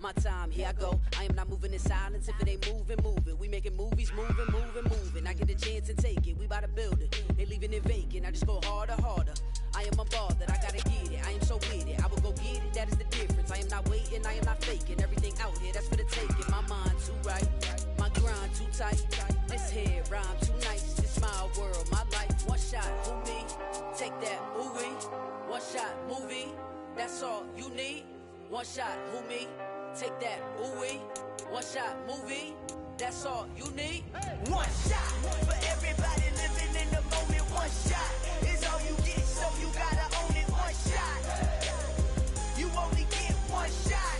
my time, here I go. I am not moving in silence. If it ain't moving, move it. We making movies, moving. I get a chance and take it. We bout to build it. They leaving it vacant. I just go harder. I am unbothered. I gotta get it. I am so with it. I will go get it. That is the difference. I am not waiting. I am not faking. Everything out here, that's for the taking. My mind too right. My grind too tight. This head rhyme too nice. This my world, my life. One shot, who me? Take that, ooh-wee. One shot, movie. That's all you need. One shot, who me? Take that, ooh-wee. One shot, movie. That's all you need. One shot for everybody living in the moment. One shot is all you get, so you gotta own it. One shot. You only get one shot.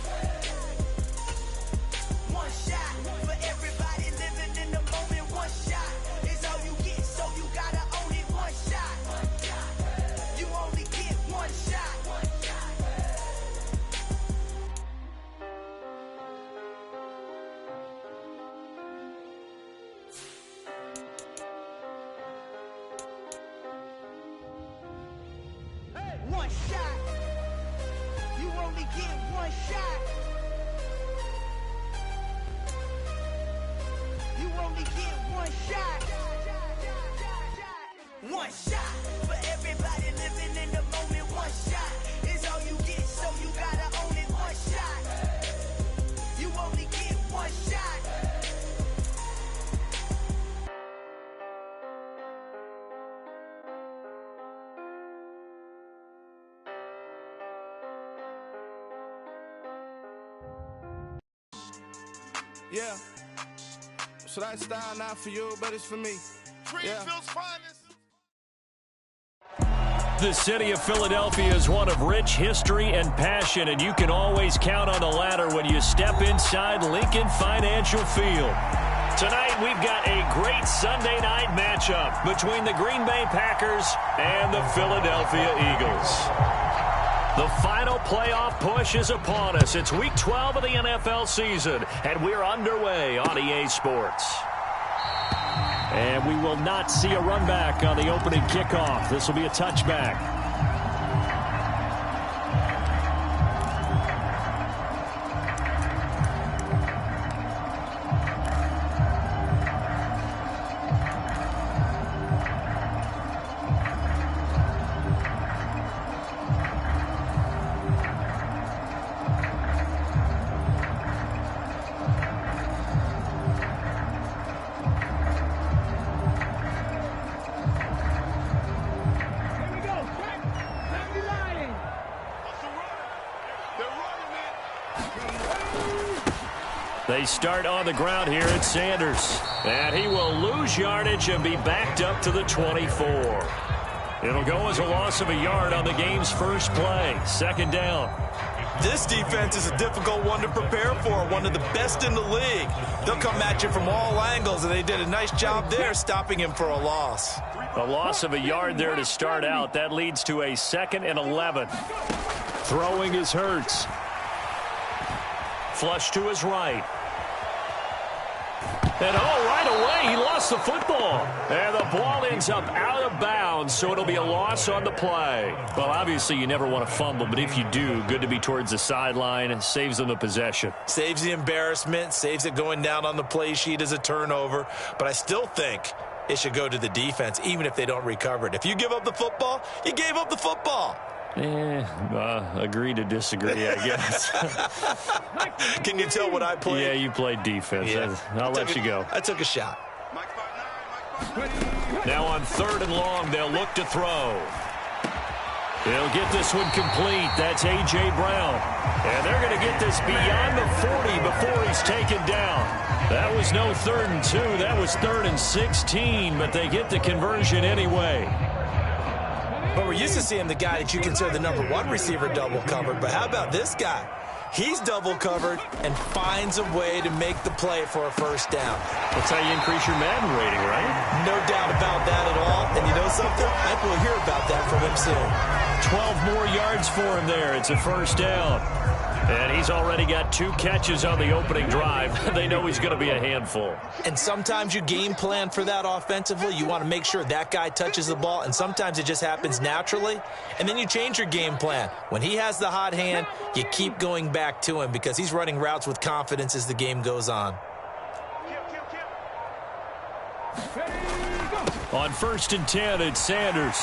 One shot for everybody living in the moment. One shot is all you get, so you gotta own it. One shot. You only get one shot. One shot. You only get one shot. You only get one shot. One shot for everybody living in the moment. One shot is all you get, so you gotta own it. One shot. You only get one shot. Yeah. So that style not for you, but it's for me. Greenfield's finest. The city of Philadelphia is one of rich history and passion, and you can always count on the latter when you step inside Lincoln Financial Field. Tonight, we've got a great Sunday night matchup between the Green Bay Packers and the Philadelphia Eagles. The final playoff push is upon us. It's Week 12 of the NFL season, and we're underway on EA Sports. And we will not see a run back on the opening kickoff. This will be a touchback. They start on the ground here at Sanders. And he will lose yardage and be backed up to the 24. It'll go as a loss of a yard on the game's first play. Second down. This defense is a difficult one to prepare for, one of the best in the league. They'll come at you from all angles, and they did a nice job there stopping him for a loss. A loss of a yard there to start out. That leads to a 2nd and 11. Throwing is Hurts. Flush to his right. And right away, he lost the football. And the ball ends up out of bounds, so it'll be a loss on the play. Well, obviously, you never want to fumble, but if you do, good to be towards the sideline. It saves them the possession. Saves the embarrassment, saves it going down on the play sheet as a turnover. But I still think it should go to the defense, even if they don't recover it. If you give up the football, you gave up the football. Agree to disagree, I guess. Can you tell what I played? Yeah, you played defense. Yeah. I'll let you go. I took a shot. Now on 3rd and long, they'll look to throw. He'll get this one complete. That's A.J. Brown. And they're going to get this beyond the 40 before he's taken down. That was no 3rd and 2. That was 3rd and 16, but they get the conversion anyway. But we're used to seeing the guy that you consider the number 1 receiver double covered. But how about this guy? He's double covered and finds a way to make the play for a first down. That's how you increase your Madden rating, right? No doubt about that at all. And you know something? I think we'll hear about that from him soon. 12 more yards for him there. It's a first down. And he's already got 2 catches on the opening drive. They know he's going to be a handful. And sometimes you game plan for that offensively. You want to make sure that guy touches the ball, and sometimes it just happens naturally. And then you change your game plan. When he has the hot hand, you keep going back to him because he's running routes with confidence as the game goes on. On 1st and 10, it's Sanders.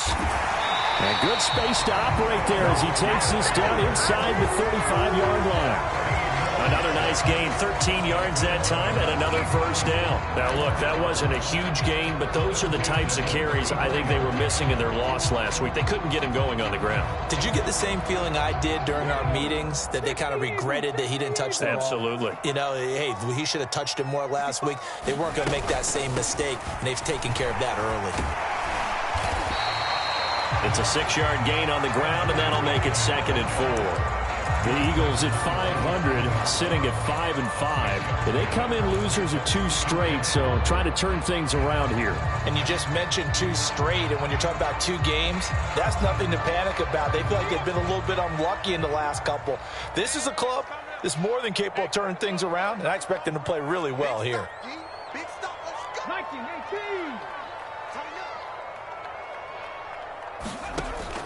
And good space to operate there as he takes this down inside the 35-yard line. Another nice gain, 13 yards that time, and another first down. Now, look, that wasn't a huge gain, but those are the types of carries I think they were missing in their loss last week. They couldn't get him going on the ground. Did you get the same feeling I did during our meetings, that they kind of regretted that he didn't touch the ball? Absolutely. You know, hey, he should have touched it more last week. They weren't going to make that same mistake, and they've taken care of that early. It's a 6-yard gain on the ground, and that'll make it 2nd and 4. The Eagles at 500, sitting at 5-5. They come in losers of 2 straight, so trying to turn things around here. And you just mentioned 2 straight, and when you're talking about 2 games, that's nothing to panic about. They feel like they've been a little bit unlucky in the last couple. This is a club that's more than capable of turning things around, and I expect them to play really well here. Big stop, let's go. 1918.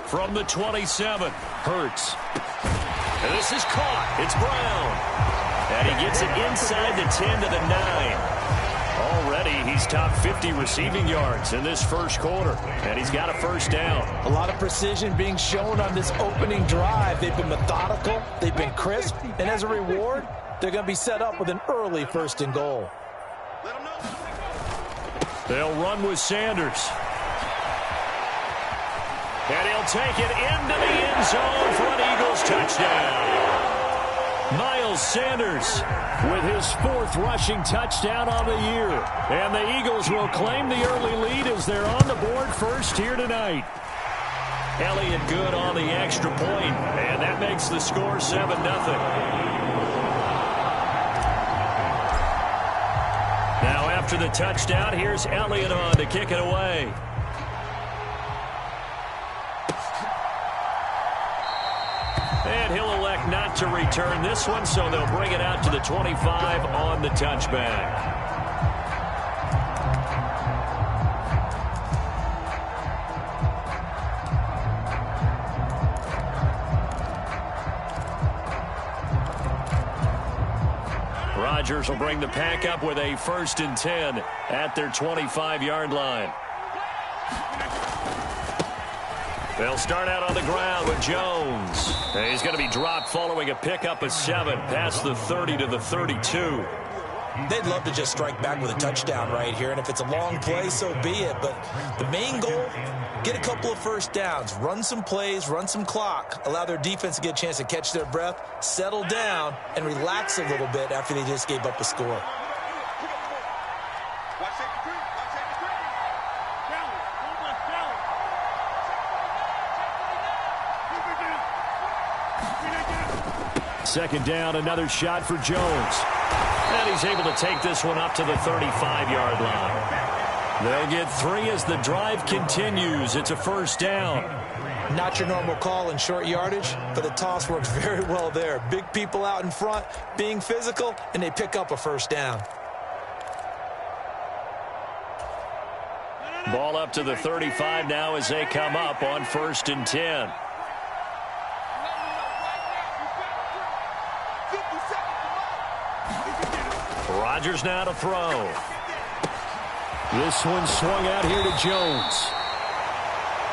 From the 27, Hurts. And this is caught. It's Brown. And he gets it inside the 10 to the 9. Already, he's top 50 receiving yards in this first quarter. And he's got a first down. A lot of precision being shown on this opening drive. They've been methodical. They've been crisp. And as a reward, they're going to be set up with an early 1st and goal. They'll run with Sanders. And he'll take it into the end zone for an Eagles touchdown. Miles Sanders with his 4th rushing touchdown on the year. And the Eagles will claim the early lead as they're on the board first here tonight. Elliott good on the extra point, and that makes the score 7-0. Now after the touchdown, here's Elliott on to kick it away. And he'll elect not to return this one, so they'll bring it out to the 25 on the touchback. Rodgers will bring the pack up with a 1st and 10 at their 25-yard line. They'll start out on the ground with Jones. And he's going to be dropped following a pickup of 7 past the 30 to the 32. They'd love to just strike back with a touchdown right here, and if it's a long play, so be it. But the main goal, get a couple of first downs, run some plays, run some clock, allow their defense to get a chance to catch their breath, settle down, and relax a little bit after they just gave up a score. Second down, another shot for Jones. And he's able to take this one up to the 35-yard line. They'll get 3 as the drive continues. It's a first down. Not your normal call in short yardage, but the toss works very well there. Big people out in front, being physical, and they pick up a first down. Ball up to the 35 now as they come up on 1st and 10. Rodgers now to throw. This one swung out here to Jones.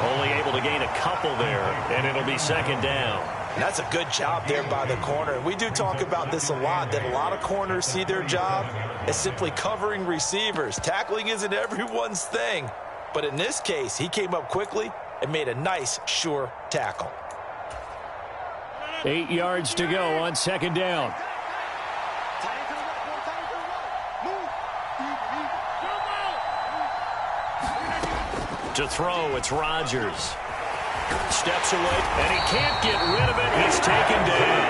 Only able to gain a couple there, and it'll be 2nd down. And that's a good job there by the corner. We do talk about this a lot, that a lot of corners see their job as simply covering receivers. Tackling isn't everyone's thing. But in this case, he came up quickly and made a nice, sure tackle. 8 yards to go on 2nd down. To throw, it's Rodgers. Steps away, and he can't get rid of it. He's taken down.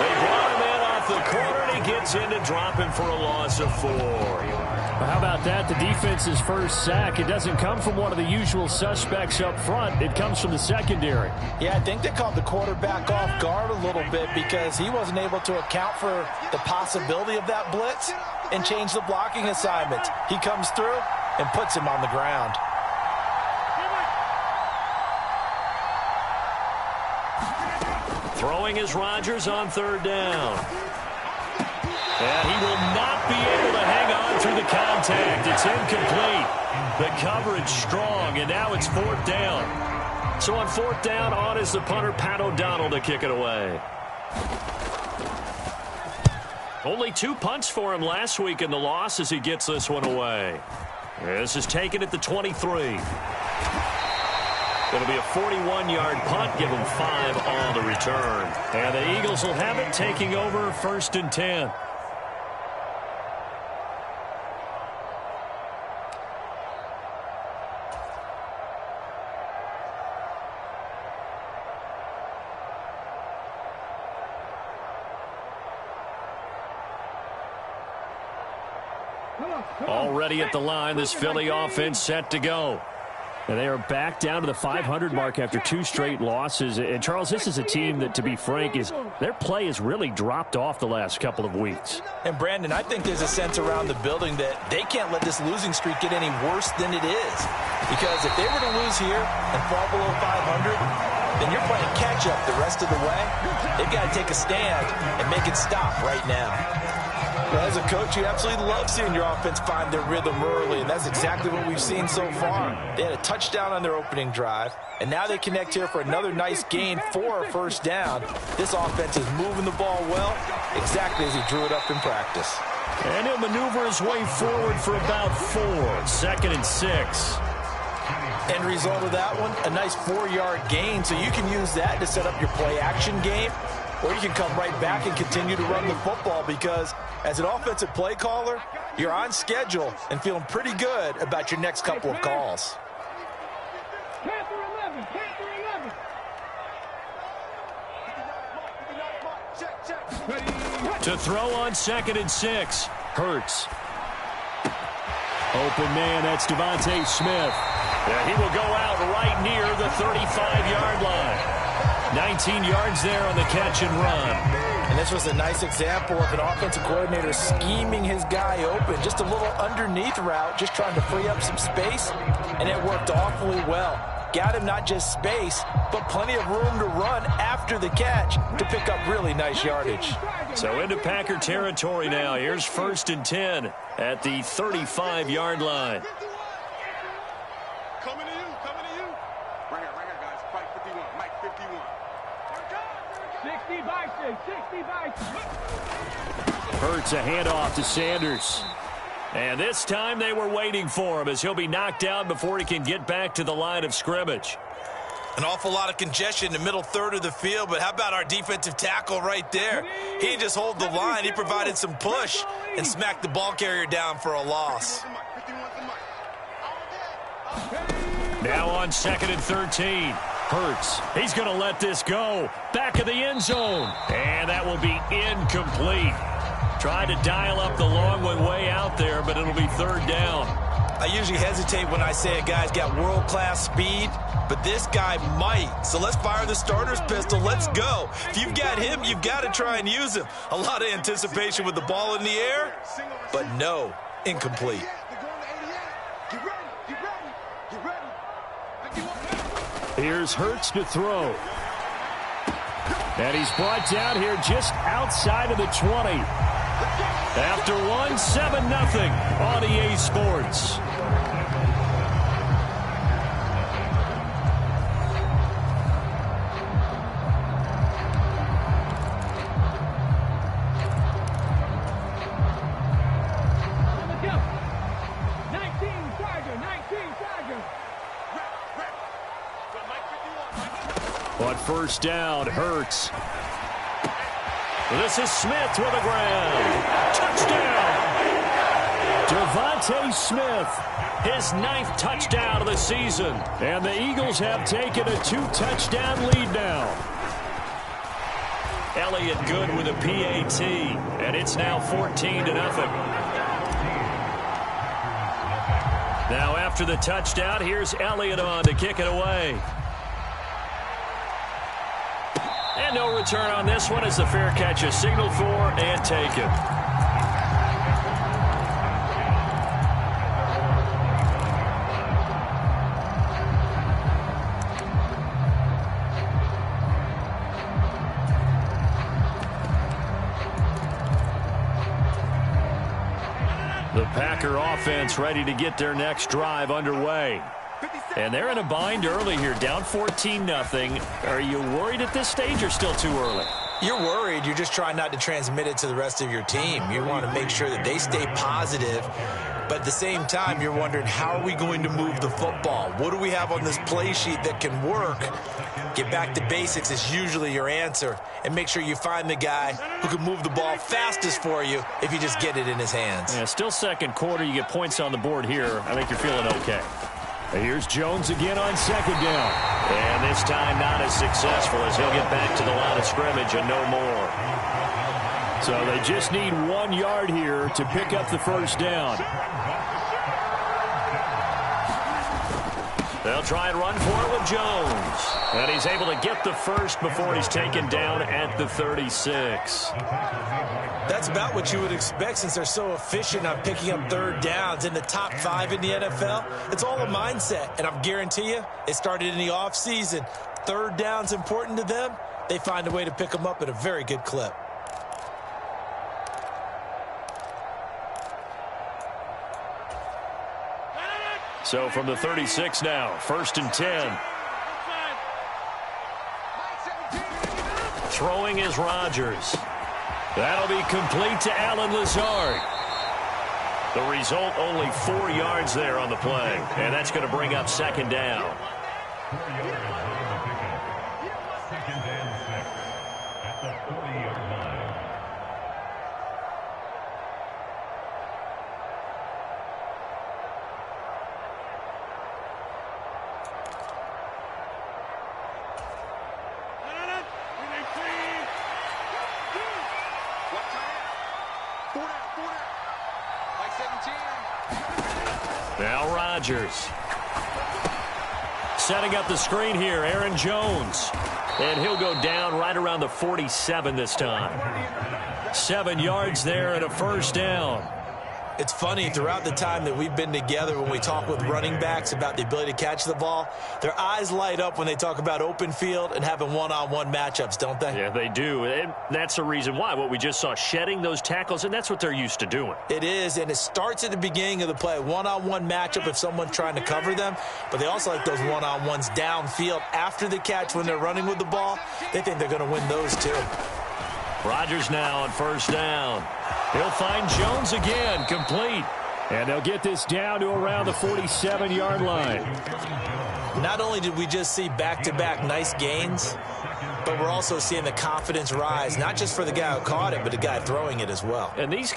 They brought him in off the corner, and he gets goes in to drop him for a loss of 4. Well, how about that? The defense's first sack. It doesn't come from one of the usual suspects up front. It comes from the secondary. Yeah, I think they caught the quarterback off guard a little bit because he wasn't able to account for the possibility of that blitz and change the blocking assignment. He comes through and puts him on the ground. Throwing is Rodgers on 3rd down. And he will not be able to hang on through the contact. It's incomplete. The coverage strong, and now it's 4th down. So on 4th down, on is the punter, Pat O'Donnell, to kick it away. Only 2 punts for him last week in the loss as he gets this one away. This is taken at the 23. It'll be a 41-yard punt, give him 5 on the return. And the Eagles will have it, taking over 1st and 10. Already at the line, this Philly offense set to go. And they are back down to the 500 mark after 2 straight losses. And, Charles, this is a team that, to be frank, their play has really dropped off the last couple of weeks. And, Brandon, I think there's a sense around the building that they can't let this losing streak get any worse than it is. Because if they were to lose here and fall below 500, then you're playing catch-up the rest of the way. They've got to take a stand and make it stop right now. Well, as a coach, you absolutely love seeing your offense find their rhythm early, and that's exactly what we've seen so far. They had a touchdown on their opening drive, and now they connect here for another nice gain for a 1st down. This offense is moving the ball well, exactly as he drew it up in practice. And he'll maneuver his way forward for about 4, 2nd and 6. End result of that one, a nice 4-yard gain, so you can use that to set up your play-action game, or you can come right back and continue to run the football because as an offensive play caller, you're on schedule and feeling pretty good about your next couple of calls. To throw on 2nd and 6, Hurts. Open man, that's Devontae Smith. Yeah, he will go out right near the 35-yard line. 19 yards there on the catch and run. And this was a nice example of an offensive coordinator scheming his guy open. Just a little underneath route, just trying to free up some space, and it worked awfully well. Got him not just space, but plenty of room to run after the catch to pick up really nice yardage. So into Packer territory now. Here's 1st and 10 at the 35-yard line. Coming to you. Right here, guys. Fight 51. Mike 51. 60 by 6. Hurts a handoff to Sanders. And this time they were waiting for him as he'll be knocked down before he can get back to the line of scrimmage. An awful lot of congestion in the middle third of the field, but how about our defensive tackle right there? He didn't just hold the line. He provided some push and smacked the ball carrier down for a loss. Now on 2nd and 13. Hurts. He's going to let this go. Back of the end zone. And that will be incomplete. Tried to dial up the long one way out there, but it'll be 3rd down. I usually hesitate when I say a guy's got world-class speed, but this guy might. So let's fire the starter's pistol. Let's go. If you've got him, you've got to try and use him. A lot of anticipation with the ball in the air, but no, incomplete. Here's Hurts to throw. And he's brought down here just outside of the 20. After one, 7-0 on EA Sports. On 1st down, Hurts. This is Smith with a ground. Touchdown! Devontae Smith, his 9th touchdown of the season. And the Eagles have taken a 2-touchdown lead now. Elliott good with a PAT, and it's now 14-0. Now after the touchdown, here's Elliott on to kick it away. And no return on this one as the fair catch is signaled for and taken. The Packer offense ready to get their next drive underway. And they're in a bind early here, down 14-0. Are you worried at this stage or still too early? You're worried. You're just trying not to transmit it to the rest of your team. You want to make sure that they stay positive. But at the same time, you're wondering, how are we going to move the football? What do we have on this play sheet that can work? Get back to basics is usually your answer. And make sure you find the guy who can move the ball fastest for you if you just get it in his hands. Yeah, still second quarter. You get points on the board here. I think you're feeling okay. Here's Jones again on second down. And this time not as successful as he'll get back to the line of scrimmage and no more. So they just need 1 yard here to pick up the first down. They'll try and run for it with Jones. And he's able to get the first before he's taken down at the 36. That's about what you would expect since they're so efficient on picking up third downs in the top 5 in the NFL. It's all a mindset, and I guarantee you it started in the offseason. Third down's important to them. They find a way to pick them up at a very good clip. So from the 36 now, 1st and 10. Throwing is Rodgers. That'll be complete to Allen Lazard. The result, only 4 yards there on the play. And that's going to bring up second down. Now Rodgers. Setting up the screen here, Aaron Jones. And he'll go down right around the 47 this time. 7 yards there and a first down. It's funny, throughout the time that we've been together, when we talk with running backs about the ability to catch the ball, their eyes light up when they talk about open field and having one-on-one matchups, don't they? Yeah, they do. And that's the reason why. What we just saw, shedding those tackles, and that's what they're used to doing. It is, and it starts at the beginning of the play. One-on-one matchup if someone's trying to cover them, but they also like those one-on-ones downfield after the catch when they're running with the ball. They think they're going to win those too. Rodgers now on first down. He'll find Jones again, complete. And they'll get this down to around the 47-yard line. Not only did we just see back-to-back nice gains, but we're also seeing the confidence rise, not just for the guy who caught it, but the guy throwing it as well. And these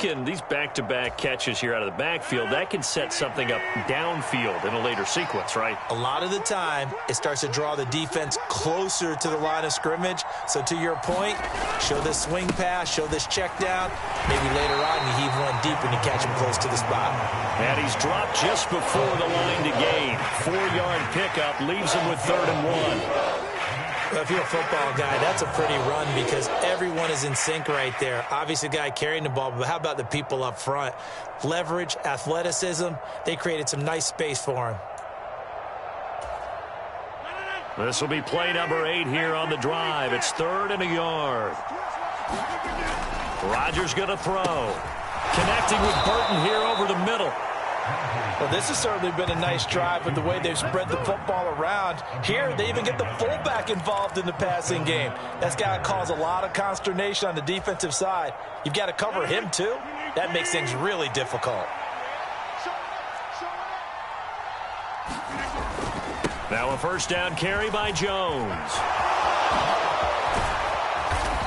back-to-back catches here out of the backfield, that can set something up downfield in a later sequence, right? A lot of the time, it starts to draw the defense closer to the line of scrimmage. So to your point, show this swing pass, show this check down. Maybe later on you heave one deep when you catch him close to the spot. And he's dropped just before the line to gain. 4-yard pickup leaves him with 3rd and 1. Well, if you're a football guy, that's a pretty run because everyone is in sync right there. Obviously, the guy carrying the ball, but how about the people up front? Leverage, athleticism, they created some nice space for him. This will be play number 8 here on the drive. It's 3rd and a yard. Rodgers going to throw. Connecting with Burton here over the middle. Well, this has certainly been a nice drive with the way they've spread the football around. Here, they even get the fullback involved in the passing game. That's got to cause a lot of consternation on the defensive side. You've got to cover him, too. That makes things really difficult. Now a first down carry by Jones.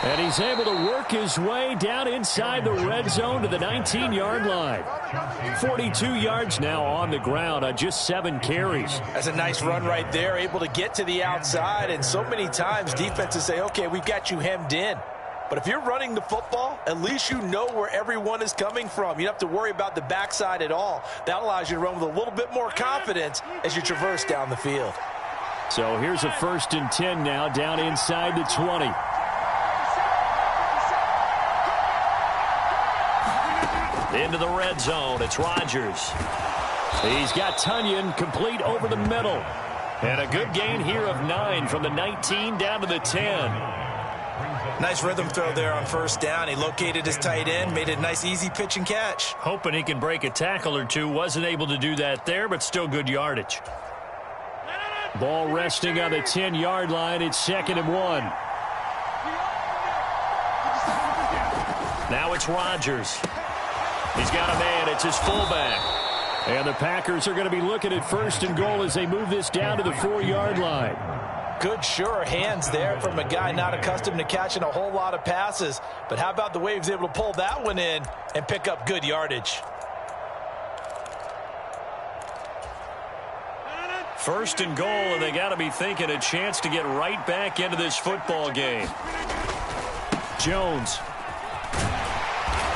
And he's able to work his way down inside the red zone to the 19-yard line. 42 yards now on the ground on just 7 carries. That's a nice run right there, able to get to the outside. And so many times defenses say, okay, we've got you hemmed in. But if you're running the football, at least you know where everyone is coming from. You don't have to worry about the backside at all. That allows you to run with a little bit more confidence as you traverse down the field. So here's a 1st and 10 now, down inside the 20. Into the red zone, it's Rodgers. He's got Tunyon complete over the middle. And a good gain here of 9 from the 19 down to the 10. Nice rhythm throw there on 1st down. He located his tight end, made it a nice easy pitch and catch. Hoping he can break a tackle or two. Wasn't able to do that there, but still good yardage. Ball resting on the 10-yard line. It's 2nd and 1. Now it's Rodgers. He's got a man. It's his fullback. And the Packers are going to be looking at 1st and goal as they move this down to the 4-yard line. Good, sure hands there from a guy not accustomed to catching a whole lot of passes. But how about the way he was able to pull that one in and pick up good yardage? 1st and goal, and they got to be thinking a chance to get right back into this football game. Jones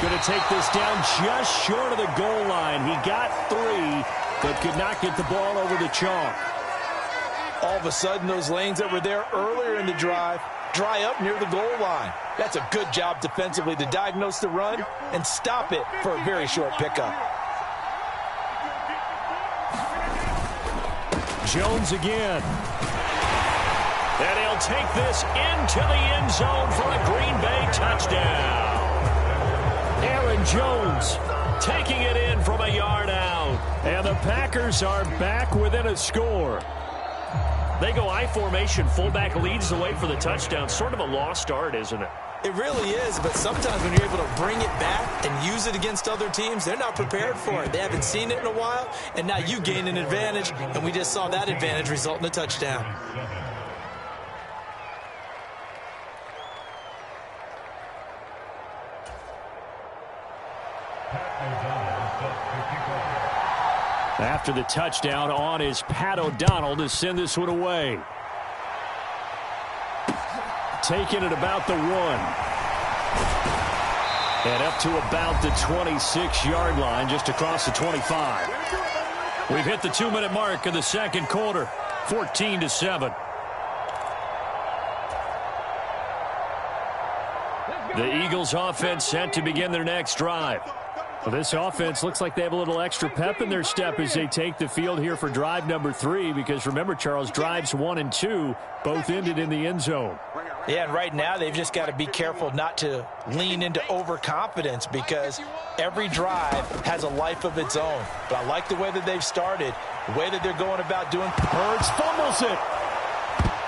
going to take this down just short of the goal line. He got 3, but could not get the ball over the chalk. All of a sudden, those lanes that were there earlier in the drive dry up near the goal line. That's a good job defensively to diagnose the run and stop it for a very short pickup. Jones again. And he'll take this into the end zone for a Green Bay touchdown. Aaron Jones Taking it in from a yard out. And the Packers are back within a score. They go I formation. Fullback leads the way for the touchdown. Sort of a lost art, isn't it? It really is, but sometimes when you're able to bring it back and use it against other teams, they're not prepared for it. They haven't seen it in a while, and now you gain an advantage, and we just saw that advantage result in a touchdown. After the touchdown, on is Pat O'Donnell to send this one away. Taking it about the 1. And up to about the 26-yard line, just across the 25. We've hit the 2-minute mark of the second quarter, 14-7. The Eagles offense set to begin their next drive. Well, this offense looks like they have a little extra pep in their step as they take the field here for drive number 3, because remember, Charles, drives 1 and 2 both ended in the end zone. Yeah, and right now they've just got to be careful not to lean into overconfidence, because every drive has a life of its own. But I like the way that they've started, the way that they're going about doing. Hurts fumbles it.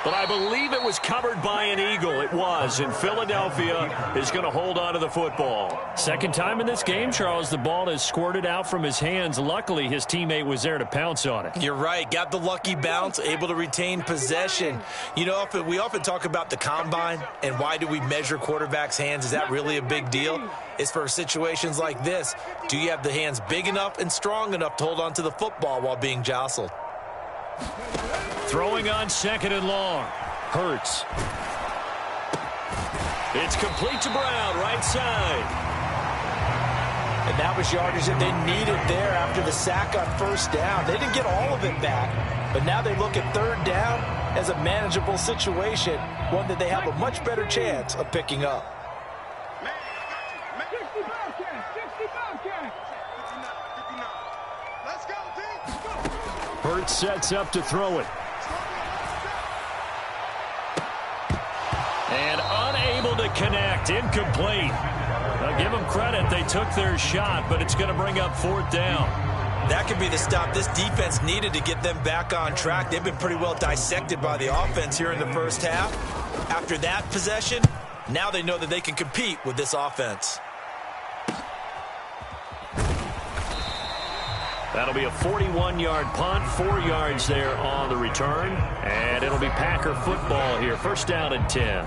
But I believe it was covered by an Eagle. It was, and Philadelphia is going to hold on to the football. Second time in this game, Charles, the ball has squirted out from his hands. Luckily, his teammate was there to pounce on it. You're right. Got the lucky bounce, able to retain possession. You know, we often talk about the combine and why do we measure quarterbacks' hands. Is that really a big deal? It's for situations like this. Do you have the hands big enough and strong enough to hold on to the football while being jostled? Throwing on 2nd and long. Hurts. It's complete to Brown, right side. And that was yardage that they needed there after the sack on 1st down. They didn't get all of it back, but now they look at 3rd down as a manageable situation, one that they have a much better chance of picking up. Hurts sets up to throw it. And unable to connect. Incomplete. Now give them credit. They took their shot, but it's going to bring up 4th down. That could be the stop this defense needed to get them back on track. They've been pretty well dissected by the offense here in the first half. After that possession, now they know that they can compete with this offense. That'll be a 41-yard punt, 4 yards there on the return. And it'll be Packer football here. 1st down and 10.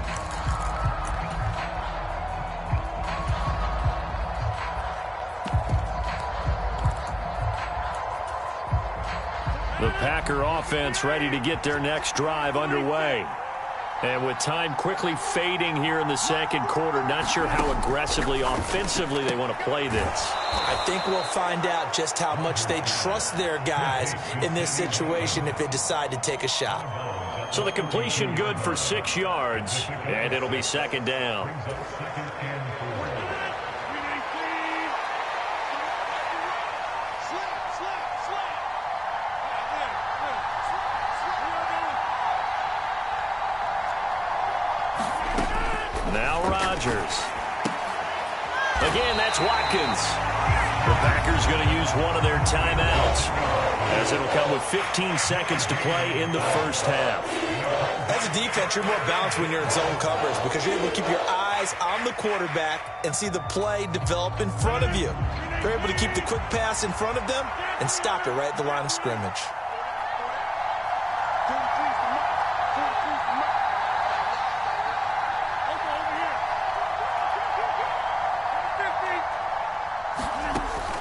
The Packer offense ready to get their next drive underway. And with time quickly fading here in the second quarter, not sure how aggressively, offensively they want to play this. I think we'll find out just how much they trust their guys in this situation if they decide to take a shot. So the completion good for 6 yards, and it'll be second down. Now Rodgers. Again, that's Watkins. The Packers going to use one of their timeouts, as it'll come with 15 seconds to play in the first half. As a defense, you're more balanced when you're in zone coverage because you're able to keep your eyes on the quarterback and see the play develop in front of you. You're able to keep the quick pass in front of them and stop it right at the line of scrimmage.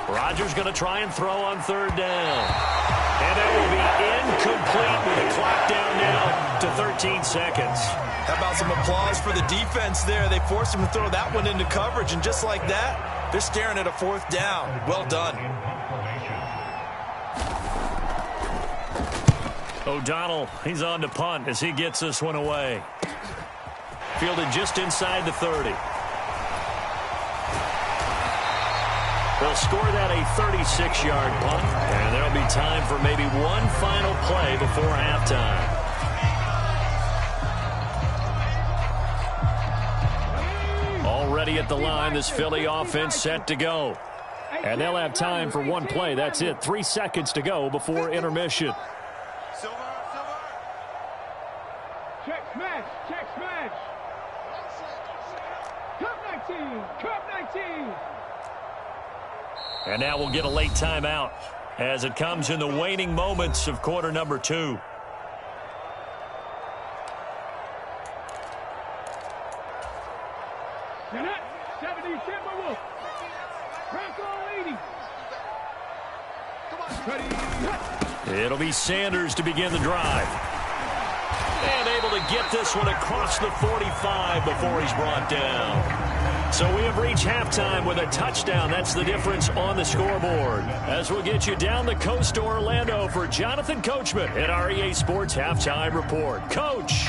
Rodgers going to try and throw on third down. And that will be incomplete with the clock down now to 13 seconds. How about some applause for the defense there? They forced him to throw that one into coverage, and just like that, they're staring at a fourth down. Well done. O'Donnell, he's on to punt as he gets this one away. Fielded just inside the 30. They'll score that a 36-yard punt, and there'll be time for maybe one final play before halftime. Already at the line, this Philly offense set to go. And they'll have time for one play. That's it. 3 seconds to go before intermission. Check smash, check smash. Cup 19, Cup 19. And now we'll get a late timeout as it comes in the waning moments of quarter number 2. Net 70 Timberwolf. Ready. It'll be Sanders to begin the drive. And able to get this one across the 45 before he's brought down. So we have reached halftime with a touchdown. That's the difference on the scoreboard. As we'll get you down the coast to Orlando for Jonathan Coachman at our EA Sports Halftime Report. Coach.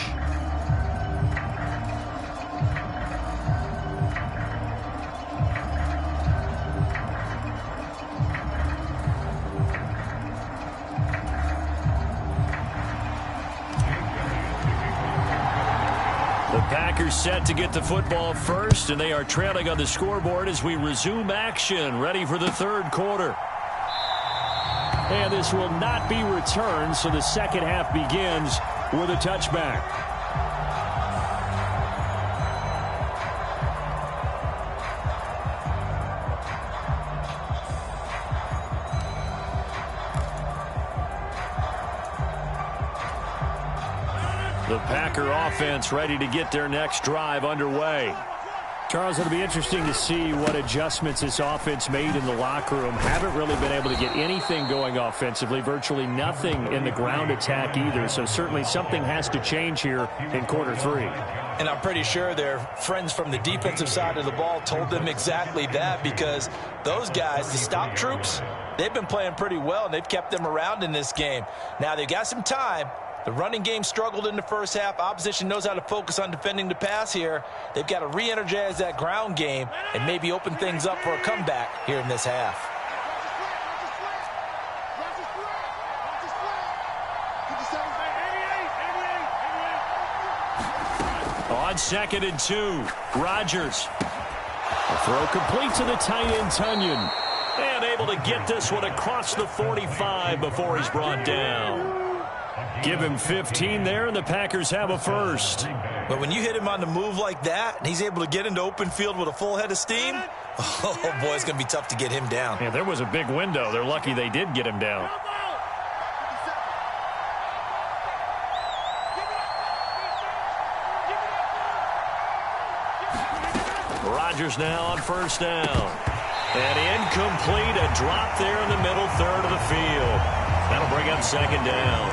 The Packers set to get the football first, and they are trailing on the scoreboard as we resume action, ready for the third quarter. And this will not be returned, so the second half begins with a touchback. The Packer offense ready to get their next drive underway. Charles, it'll be interesting to see what adjustments this offense made in the locker room. Haven't really been able to get anything going offensively, virtually nothing in the ground attack either. So certainly something has to change here in quarter 3. And I'm pretty sure their friends from the defensive side of the ball told them exactly that, because those guys, the stop troops, they've been playing pretty well, and they've kept them around in this game. Now they've got some time. The running game struggled in the first half. Opposition knows how to focus on defending the pass here. They've got to re-energize that ground game and maybe open things up for a comeback here in this half. On 2nd and 2, Rodgers. A throw complete to the tight end, Tunyon. And able to get this one across the 45 before he's brought down. Give him 15 there, and the Packers have a first. But when you hit him on the move like that, and he's able to get into open field with a full head of steam, oh, boy, it's going to be tough to get him down. Yeah, there was a big window. They're lucky they did get him down. Rodgers now on first down. And incomplete, a drop there in the middle third of the field. That'll bring up second down.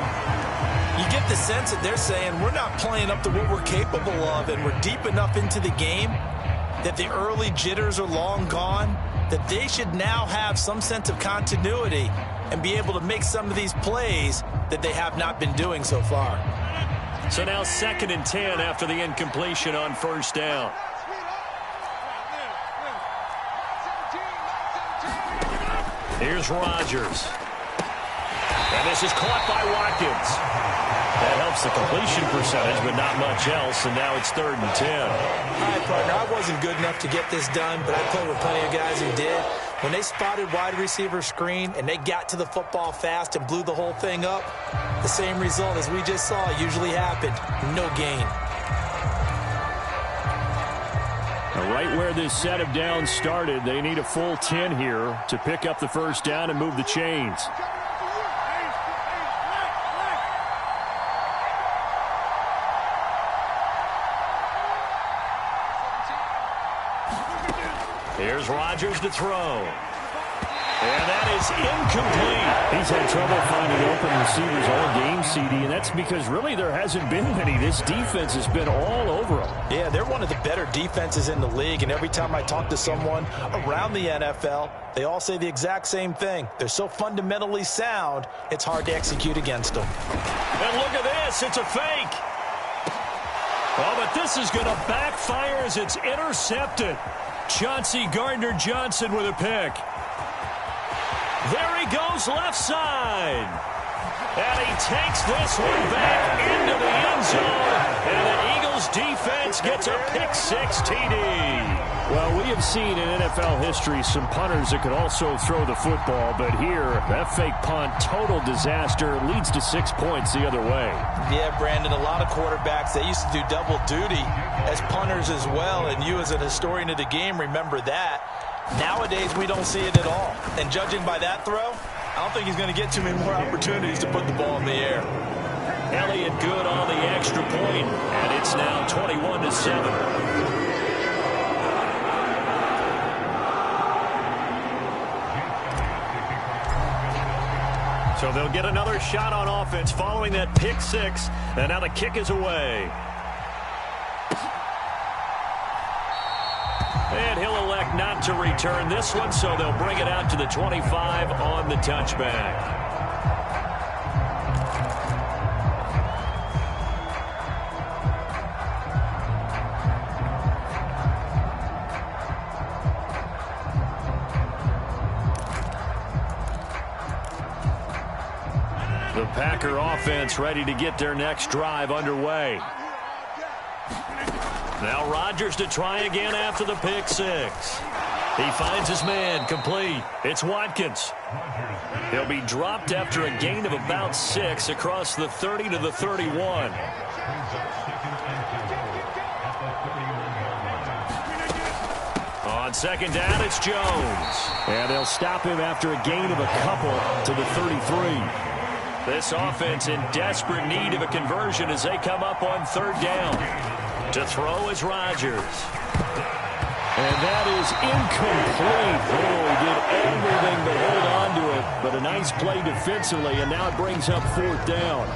You get the sense that they're saying we're not playing up to what we're capable of, and we're deep enough into the game that the early jitters are long gone, that they should now have some sense of continuity and be able to make some of these plays that they have not been doing so far. So now 2nd and 10 after the incompletion on 1st down. Here's Rodgers. And this is caught by Watkins. That helps the completion percentage, but not much else, and now it's 3rd and 10. All right, partner, I wasn't good enough to get this done, but I played with plenty of guys who did. When they spotted wide receiver screen and they got to the football fast and blew the whole thing up, the same result as we just saw usually happened. No gain. Right where this set of downs started, they need a full 10 here to pick up the 1st down and move the chains. Here's Rodgers to throw. And that is incomplete. He's had trouble finding open receivers all game, CD, and that's because really there hasn't been many. This defense has been all over them. Yeah, they're one of the better defenses in the league, and every time I talk to someone around the NFL, they all say the exact same thing. They're so fundamentally sound, it's hard to execute against them. And look at this. It's a fake. Oh, but this is going to backfire as it's intercepted. Chauncey Gardner-Johnson with a pick. There he goes left side. And he takes this one back into the end zone. And the Eagles defense gets a pick-6 TD. Well, we have seen in NFL history some punters that could also throw the football. But here, that fake punt, total disaster, leads to 6 points the other way. Yeah, Brandon, a lot of quarterbacks, they used to do double duty as punters as well. And you as an historian of the game remember that. Nowadays, we don't see it at all. And judging by that throw, I don't think he's going to get too many more opportunities to put the ball in the air. Elliott good on the extra point, and it's now 21-7. So they'll get another shot on offense following that pick-6, and now the kick is away. And he'll elect not to return this one, so they'll bring it out to the 25 on the touchback. The Packer offense ready to get their next drive underway. Now Rodgers to try again after the pick-6. He finds his man, complete. It's Watkins. He'll be dropped after a gain of about 6 across the 30 to the 31. On 2nd down, it's Jones. And they'll stop him after a gain of a couple to the 33. This offense in desperate need of a conversion as they come up on 3rd down. To throw is Rodgers. And that is incomplete. Oh, he did everything to hold on to it, but a nice play defensively, and now it brings up 4th down.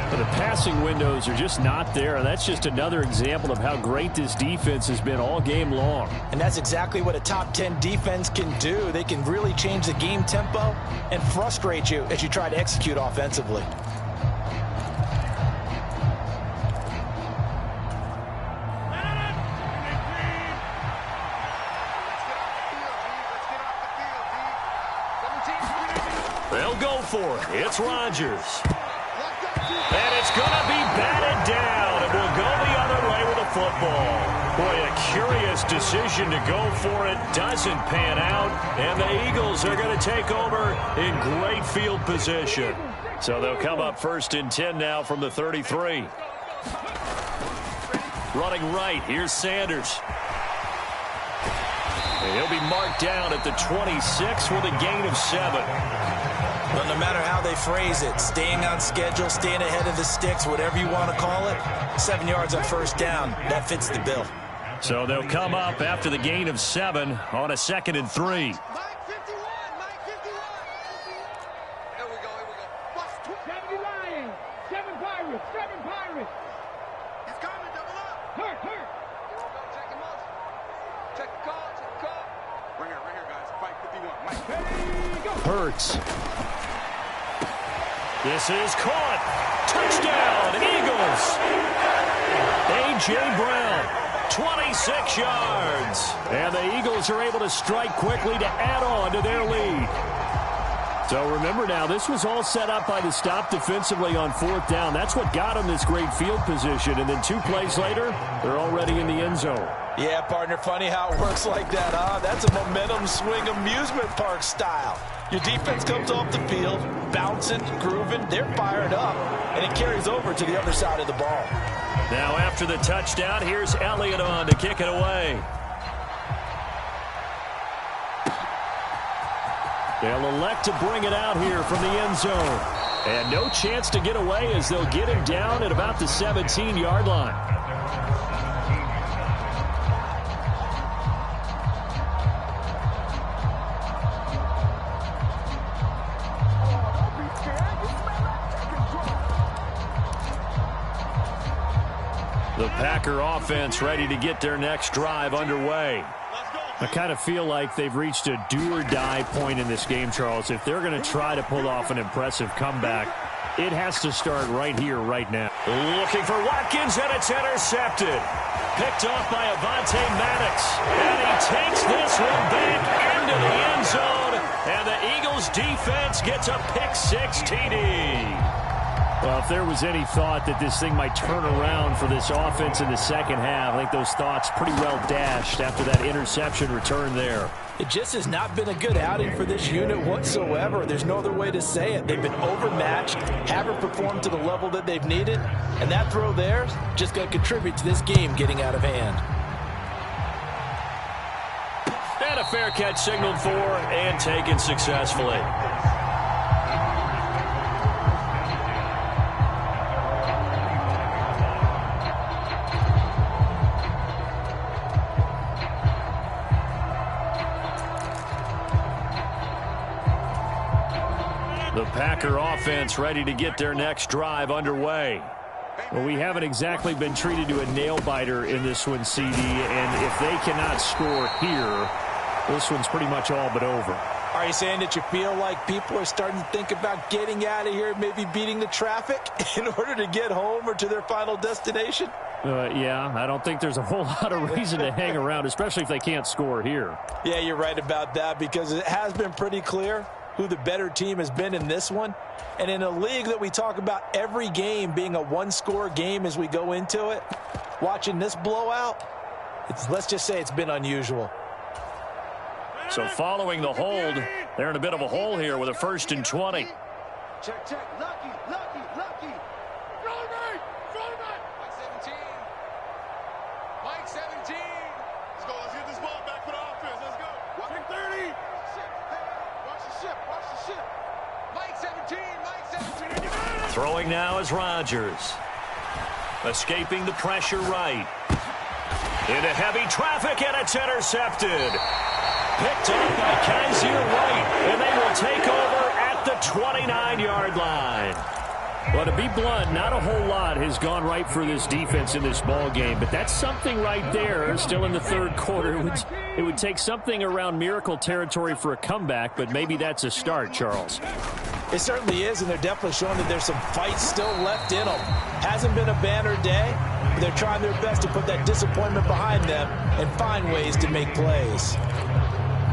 But the passing windows are just not there, and that's just another example of how great this defense has been all game long. And that's exactly what a top 10 defense can do. They can really change the game tempo and frustrate you as you try to execute offensively. They'll go for it. It's Rodgers. And it's going to be batted down. It will go the other way with the football. Boy, a curious decision to go for it. Doesn't pan out. And the Eagles are going to take over in great field position. So they'll come up 1st and 10 now from the 33. Running right. Here's Sanders. And he'll be marked down at the 26 with a gain of 7. But no matter how they phrase it, staying on schedule, staying ahead of the sticks, whatever you want to call it, 7 yards on 1st down, that fits the bill. So they'll come up after the gain of 7 on a 2nd and 3. Check the call, check the call. Right here, guys. Fight 51. Mike. Hurts. This is caught. Touchdown, Eagles. A.J. Brown, 26 yards. And the Eagles are able to strike quickly to add on to their lead. So remember now, this was all set up by the stop defensively on 4th down. That's what got them this great field position. And then 2 plays later, they're already in the end zone. Yeah, partner, funny how it works like that, huh? That's a momentum swing amusement park style. Your defense comes off the field, bouncing, grooving, they're fired up, and it carries over to the other side of the ball. Now after the touchdown, here's Elliott on to kick it away. They'll elect to bring it out here from the end zone. And no chance to get away as they'll get him down at about the 17-yard line. The Packer offense ready to get their next drive underway. I kind of feel like they've reached a do-or-die point in this game, Charles. If they're going to try to pull off an impressive comeback, it has to start right here, right now. Looking for Watkins, and it's intercepted. Picked off by Avonte Maddox. And he takes this one back into the end zone. And the Eagles defense gets a pick-6 TD. Well, if there was any thought that this thing might turn around for this offense in the second half, I think those thoughts pretty well dashed after that interception return there. It just has not been a good outing for this unit whatsoever. There's no other way to say it. They've been overmatched, haven't performed to the level that they've needed, and that throw there is just going to contribute to this game getting out of hand. And a fair catch signaled for and taken successfully. The Packer offense ready to get their next drive underway. Well, we haven't exactly been treated to a nail-biter in this one, CD, and if they cannot score here, this one's pretty much all but over. Are you saying that you feel like people are starting to think about getting out of here, maybe beating the traffic in order to get home or to their final destination? Yeah, I don't think there's a whole lot of reason to hang around, especially if they can't score here. Yeah, you're right about that, because it has been pretty clear who the better team has been in this one. And in a league that we talk about every game being a one-score game as we go into it, watching this blowout, let's just say it's been unusual. So following the hold, they're in a bit of a hole here with a 1st and 20. Check, check. Lucky. Throw right. Mike 17. Mike 17. Let's go. Let's get this ball back for the offense. Let's go. Check 30. Watch the ship. Mike 17. Throwing now is Rodgers. Escaping the pressure right. Into heavy traffic, and it's intercepted. Picked up by Kaiser White, and they will take over at the 29-yard line. Well, to be blunt, not a whole lot has gone right for this defense in this ball game, but that's something right there. Still in the 3rd quarter, it would take something around miracle territory for a comeback, but maybe that's a start, Charles. It certainly is, and they're definitely showing that there's some fight still left in them. Hasn't been a banner day, but they're trying their best to put that disappointment behind them and find ways to make plays.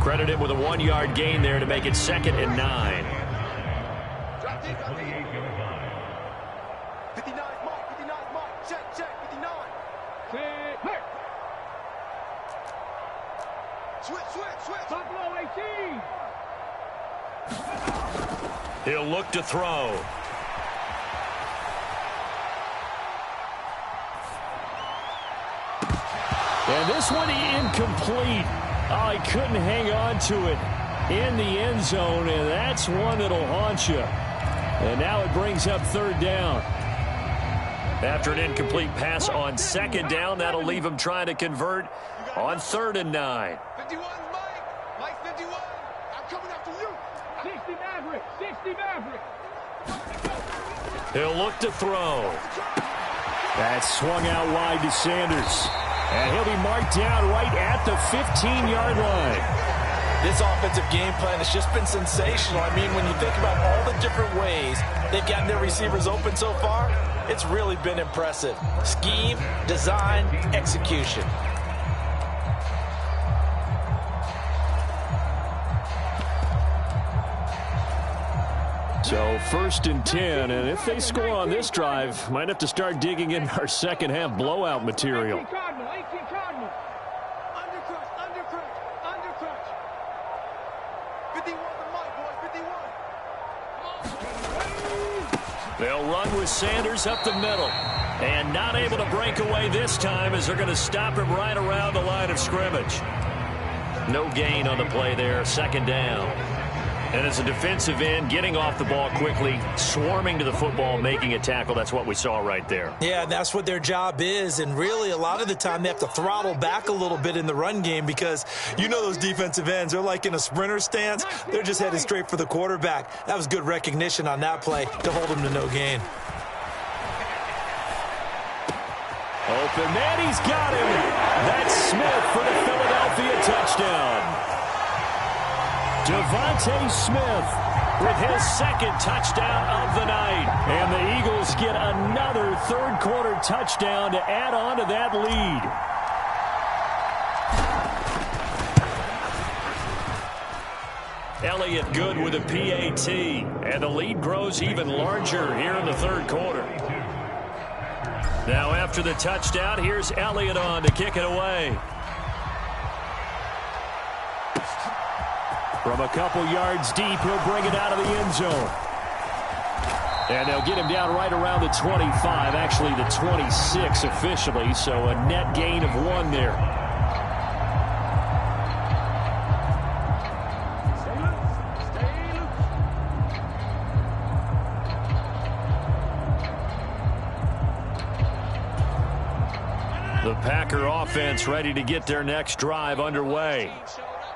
Credit him with a 1-yard gain there to make it 2nd and 9. 59 Mike. Check, 59. Switch. Buffalo 18. He'll look to throw. And this one incomplete. Oh, he couldn't hang on to it in the end zone, and that's one that'll haunt you. And now it brings up 3rd down. After an incomplete pass on 2nd down, that'll leave him trying to convert on 3rd and 9. 51, Mike 51. I'm coming after you. 60 Maverick. He'll look to throw. That's swung out wide to Sanders. And he'll be marked down right at the 15-yard line. This offensive game plan has just been sensational. I mean, when you think about all the different ways they've gotten their receivers open so far, it's really been impressive. Scheme, design, execution. So 1st and 10, and if they score on this drive, might have to start digging in our second half blowout material. 18 Cardinal. Undercrunch. 51 the mic, boys, 51. They'll run with Sanders up the middle. And not able to break away this time as they're going to stop him right around the line of scrimmage. No gain on the play there, 2nd down. And as a defensive end, getting off the ball quickly, swarming to the football, making a tackle, that's what we saw right there. Yeah, that's what their job is, and really a lot of the time they have to throttle back a little bit in the run game because you know those defensive ends, they're like in a sprinter stance. They're just headed straight for the quarterback. That was good recognition on that play to hold him to no gain. Open man, he's got him. That's Smith for the Philadelphia touchdown. Devontae Smith with his 2nd touchdown of the night. And the Eagles get another 3rd quarter touchdown to add on to that lead. Elliott good with a PAT. And the lead grows even larger here in the 3rd quarter. Now after the touchdown, here's Elliott on to kick it away. From a couple yards deep, he'll bring it out of the end zone. And they'll get him down right around the 25, actually the 26 officially, so a net gain of 1 there. The Packer offense ready to get their next drive underway.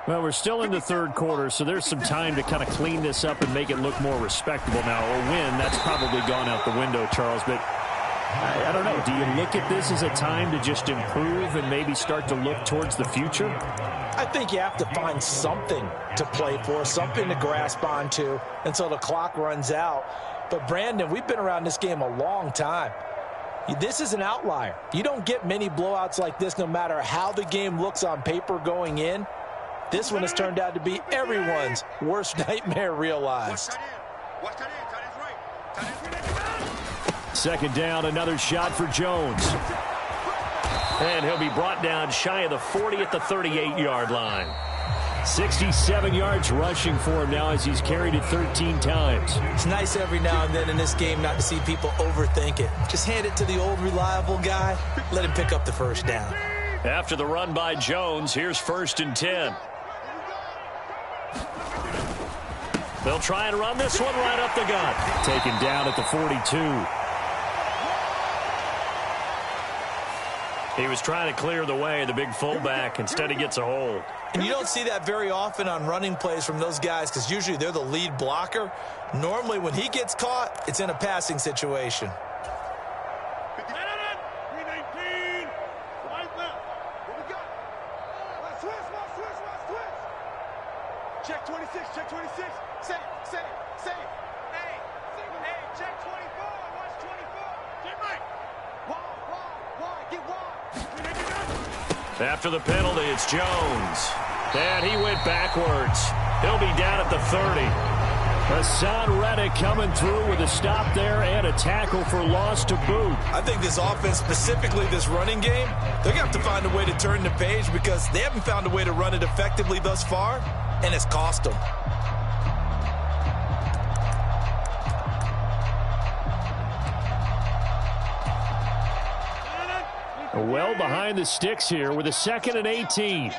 Well, we're still in the 3rd quarter, so there's some time to kind of clean this up and make it look more respectable now. A win, that's probably gone out the window, Charles, but I don't know. Do you look at this as a time to just improve and maybe start to look towards the future? I think you have to find something to play for, something to grasp onto until the clock runs out. But, Brandon, we've been around this game a long time. This is an outlier. You don't get many blowouts like this no matter how the game looks on paper going in. This one has turned out to be everyone's worst nightmare realized. 2nd down, another shot for Jones. And he'll be brought down shy of the 40 at the 38-yard line. 67 yards rushing for him now as he's carried it 13 times. It's nice every now and then in this game not to see people overthink it. Just hand it to the old reliable guy. Let him pick up the 1st down. After the run by Jones, here's 1st and 10. They'll try and run this one right up the gut. Taken down at the 42. He was trying to clear the way, the big fullback. Instead, he gets a hold. And you don't see that very often on running plays from those guys because usually they're the lead blocker. Normally, when he gets caught, it's in a passing situation. 319. Right left. What we got? Let's switch. Check 26. Check 26. Say it. Hey, check 24. Watch 24. Get right. Wide. Get wide. After the penalty, it's Jones. And he went backwards. He'll be down at the 30. Hassan Reddick coming through with a stop there and a tackle for loss to boot. I think this offense, specifically this running game, they're going to have to find a way to turn the page because they haven't found a way to run it effectively thus far, and it's cost them. Well behind the sticks here with a 2nd and 18.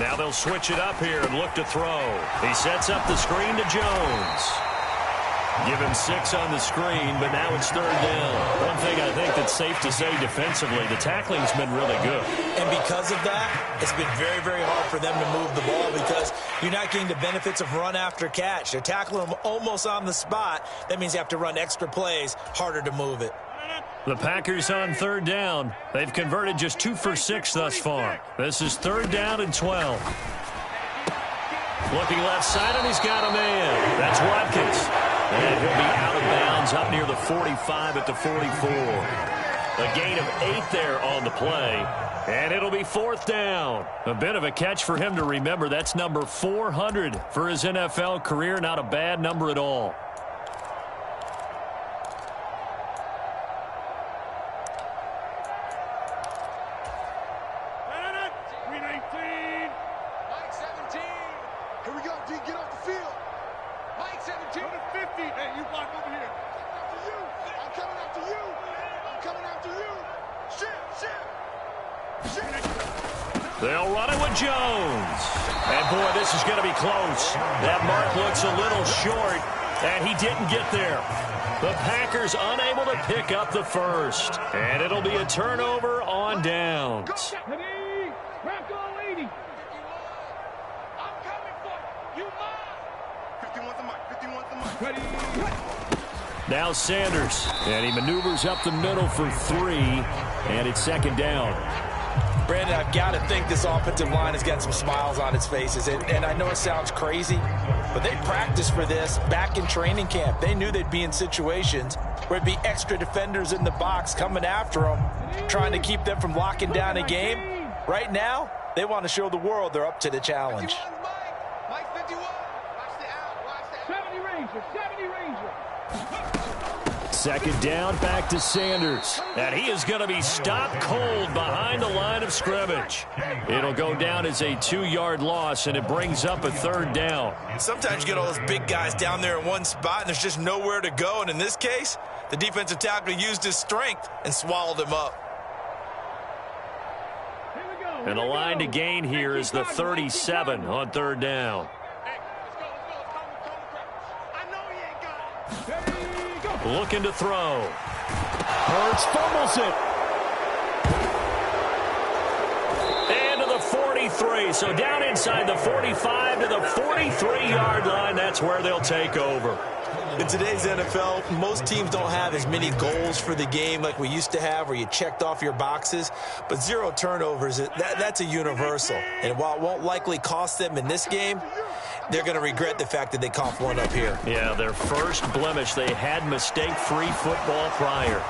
Now they'll switch it up here and look to throw. He sets up the screen to Jones. Give him 6 on the screen, but now it's 3rd down. One thing I think that's safe to say defensively, the tackling's been really good. And because of that, it's been very, very hard for them to move the ball because you're not getting the benefits of run after catch. They're tackling them almost on the spot. That means you have to run extra plays, harder to move it. The Packers on third down. They've converted just 2 for 6 thus far. This is 3rd down and 12. Looking left side, and he's got a man. That's Watkins. And he'll be out of bounds up near the 45 at the 44. A gain of 8 there on the play. And it'll be 4th down. A bit of a catch for him to remember. That's number 400 for his NFL career. Not a bad number at all. They'll run it with Jones. And, boy, this is going to be close. That mark looks a little short, and he didn't get there. The Packers unable to pick up the first. And it'll be a turnover on downs. Now Sanders, and he maneuvers up the middle for 3, and it's 2nd down. Brandon, I've got to think this offensive line has got some smiles on its faces. And I know it sounds crazy, but they practiced for this back in training camp. They knew they'd be in situations where it'd be extra defenders in the box coming after them, trying to keep them from locking down a game. Right now, they want to show the world they're up to the challenge. 2nd down, back to Sanders. And he is going to be stopped cold behind the line of scrimmage. It'll go down as a 2-yard loss, and it brings up a 3rd down. Sometimes you get all those big guys down there in one spot, and there's just nowhere to go. And in this case, the defensive tackle used his strength and swallowed him up. And the line to gain here is the 37 on 3rd down. Looking to throw. Hurts fumbles it. And to the 43. So down inside the 45 to the 43-yard line. That's where they'll take over. In today's NFL, most teams don't have as many goals for the game like we used to have, where you checked off your boxes. But 0 turnovers, that's a universal. And while it won't likely cost them in this game, they're going to regret the fact that they coughed one up here. Yeah, their first blemish. They had mistake-free football prior.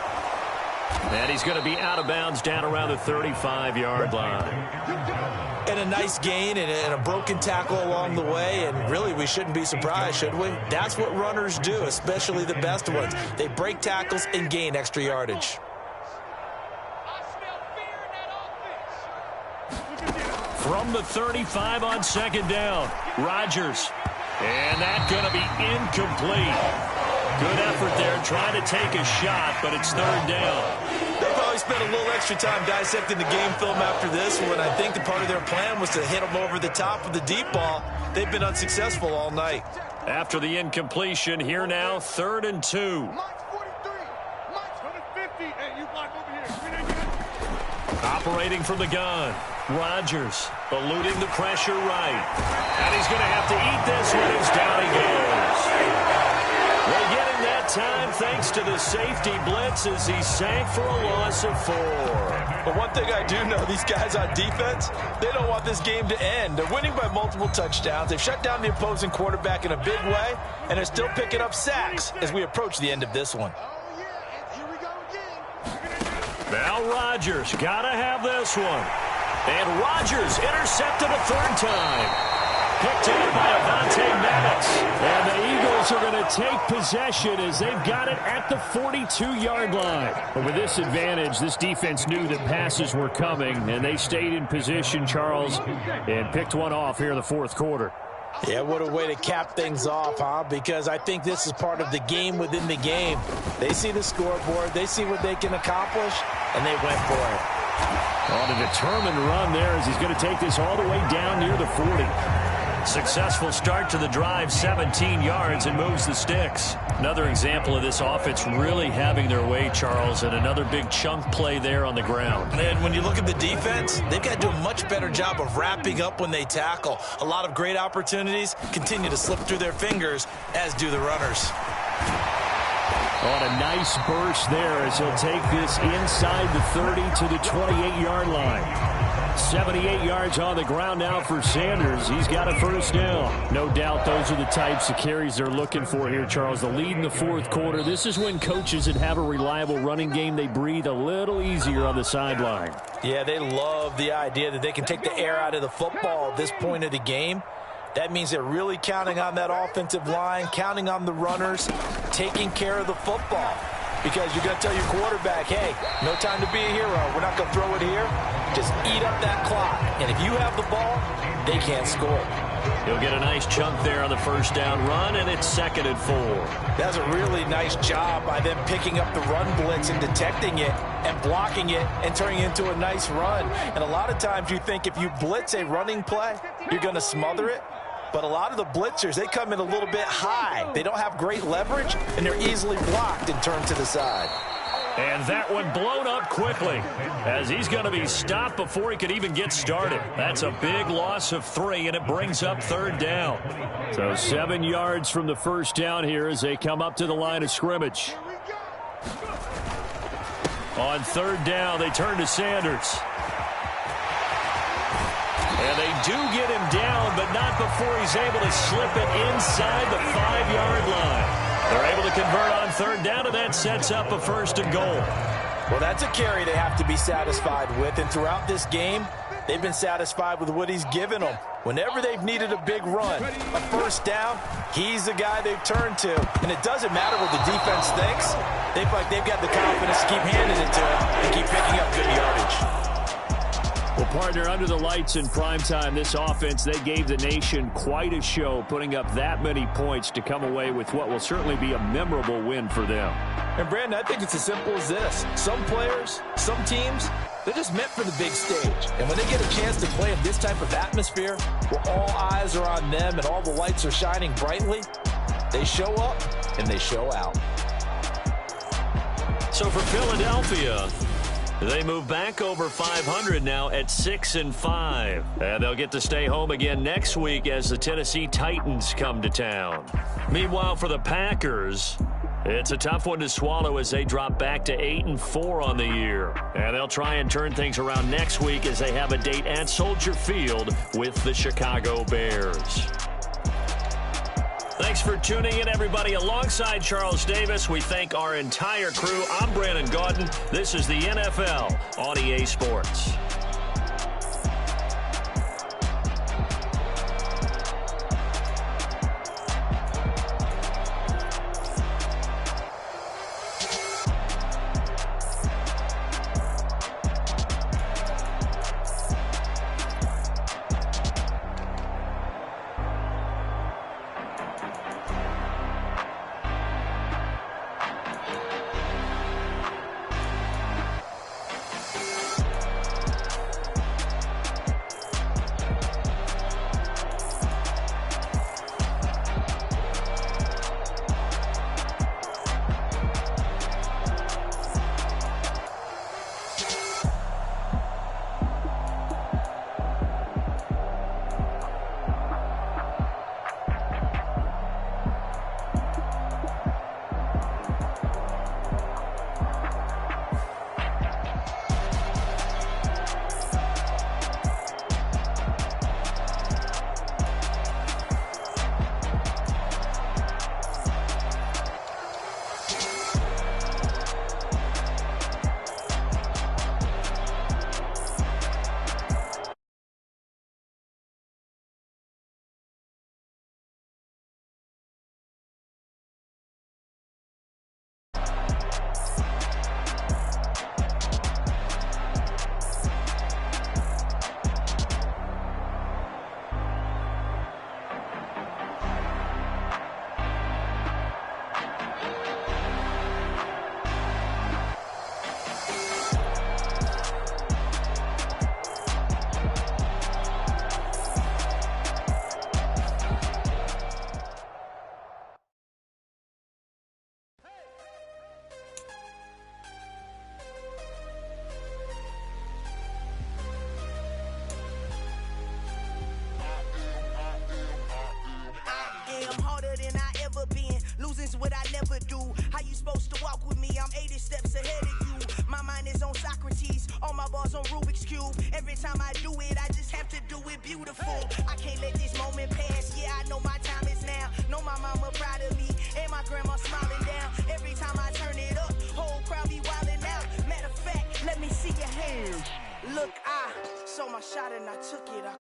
And he's going to be out of bounds down around the 35-yard line. And a nice gain and a broken tackle along the way. And really, we shouldn't be surprised, should we? That's what runners do, especially the best ones. They break tackles and gain extra yardage. From the 35 on 2nd down, Rodgers. And that's going to be incomplete. Good effort there, trying to take a shot, but it's 3rd down. They probably spent a little extra time dissecting the game film after this one. I think the part of their plan was to hit them over the top of the deep ball. They've been unsuccessful all night. After the incompletion, here now, 3rd and 2. Operating from the gun, Rodgers eluding the pressure right. And he's going to have to eat this one as down he goes. Well, getting that time thanks to the safety blitz as he sank for a loss of 4. But one thing I do know, these guys on defense, they don't want this game to end. They're winning by multiple touchdowns. They've shut down the opposing quarterback in a big way, and they're still picking up sacks as we approach the end of this one. Now Rodgers got to have this one. And Rodgers intercepted a 3rd time. Picked up by Avonte Maddox. And the Eagles are going to take possession as they've got it at the 42-yard line. But with this advantage, this defense knew that passes were coming, and they stayed in position, Charles, and picked one off here in the 4th quarter. Yeah, what a way to cap things off, huh? Because I think this is part of the game within the game. They see the scoreboard, they see what they can accomplish, and they went for it. On a determined run there as he's going to take this all the way down near the 40. Successful start to the drive, 17 yards, and moves the sticks. Another example of this offense really having their way, Charles, and another big chunk play there on the ground. And when you look at the defense, they've got to do a much better job of wrapping up when they tackle. A lot of great opportunities continue to slip through their fingers, as do the runners. On a nice burst there as he'll take this inside the 30 to the 28-yard line. 78 yards on the ground now for Sanders. He's got a first down. No doubt those are the types of carries they're looking for here, Charles. The lead in the fourth quarter. This is when coaches that have a reliable running game, they breathe a little easier on the sideline. Yeah, they love the idea that they can take the air out of the football at this point of the game. That means they're really counting on that offensive line, counting on the runners, taking care of the football. Because you're going to tell your quarterback, hey, no time to be a hero. We're not going to throw it here. Just eat up that clock. And if you have the ball, they can't score. He'll get a nice chunk there on the first down run, and it's 2nd and 4. That's a really nice job by them picking up the run blitz and detecting it and blocking it and turning it into a nice run. And a lot of times you think if you blitz a running play, you're going to smother it. But a lot of the blitzers, they come in a little bit high. They don't have great leverage, and they're easily blocked and turned to the side. And that one blown up quickly as he's going to be stopped before he could even get started. That's a big loss of 3, and it brings up 3rd down. So 7 yards from the first down here as they come up to the line of scrimmage. On 3rd down, they turn to Sanders. And they do get him down, but not before he's able to slip it inside the 5-yard line. They're able to convert on 3rd down, and that sets up a 1st and goal. Well, that's a carry they have to be satisfied with. And throughout this game, they've been satisfied with what he's given them. Whenever they've needed a big run, a first down, he's the guy they've turned to. And it doesn't matter what the defense thinks. They feel like they've got the confidence to keep handing it to him and keep picking up good yardage. Well, partner, under the lights in primetime, this offense, they gave the nation quite a show, putting up that many points to come away with what will certainly be a memorable win for them. And, Brandon, I think it's as simple as this. Some players, some teams, they're just meant for the big stage. And when they get a chance to play in this type of atmosphere, where all eyes are on them and all the lights are shining brightly, they show up and they show out. So for Philadelphia, they move back over 500 now at 6-5. And they'll get to stay home again next week as the Tennessee Titans come to town. Meanwhile, for the Packers, it's a tough one to swallow as they drop back to 8-4 on the year. And they'll try and turn things around next week as they have a date at Soldier Field with the Chicago Bears. Thanks for tuning in, everybody. Alongside Charles Davis, we thank our entire crew. I'm Brandon Gaudin. This is the NFL on EA Sports. What I never do. do. How you supposed to walk with me? I'm 80 steps ahead of you. My mind is on Socrates, all my bars on Rubik's Cube. Every time I do it, I just have to do it beautiful. I can't let this moment pass. Yeah, I know my time is now. Know my mama proud of me, and my grandma smiling down. Every time I turn it up, whole crowd be wildin' out. Matter of fact, let me see your hands. Look, I saw my shot and I took it. I